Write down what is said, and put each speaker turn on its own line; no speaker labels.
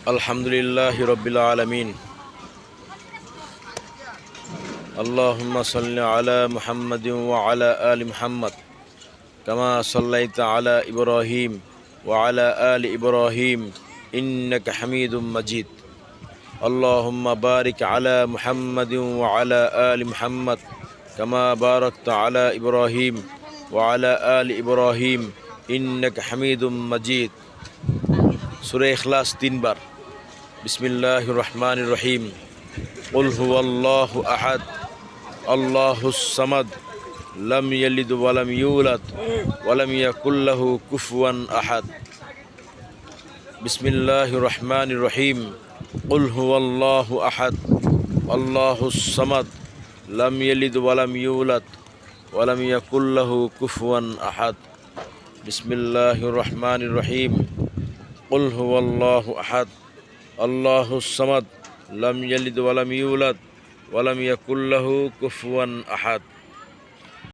আলহামদুলিল্লাহি রাব্বিল আলামিন। আল্লাহুম্মা সাল্লি আলা মুহাম্মাদিন ওয়া আলা আলি মুহাম্মাদ কামা সাল্লাইতা আলা ইব্রাহিম ওয়া আলা আলি ইব্রাহিম ইন্নাকা হামিদুম মাজিদ। আল্লাহুম্মা বারিক আলা মুহাম্মাদিন ওয়া আলা আলি মুহাম্মাদ কামা বারাকতা আলা ইব্রাহিম ওয়া আলা আলি ইব্রাহিম ইন্নাকা হামিদুম মাজিদ। সূরা ইখলাস 3 বার। বিসমিল্লাহির রহমানির রহিম। কুল হুয়াল্লাহু আহাদ আল্লাহুস সামাদ লাম ইয়ালিদ ওয়া লাম ইউলাদ ওয়া লাম ইয়াকুল লাহু কুফুয়ান আহাদ। বিসমিল্লাহির রহমানির রহিম। কুল হুয়াল্লাহু আহাদ আল্লাহুস সামাদ লাম ইয়ালিদ ওয়া লাম ইউলাদ ওয়া লাম ইয়াকুল লাহু কুফুয়ান আহাদ। বিসমিল্লাহির রহমানির রহিম। কুল হুয়াল্লাহু আহাদ আল্লাহুস সামাদ লাম ইয়ালিদ ওয়া লাম ইউলাদ ওয়া লাম ইয়াকুল লাহু কুফুয়ান আহাদ।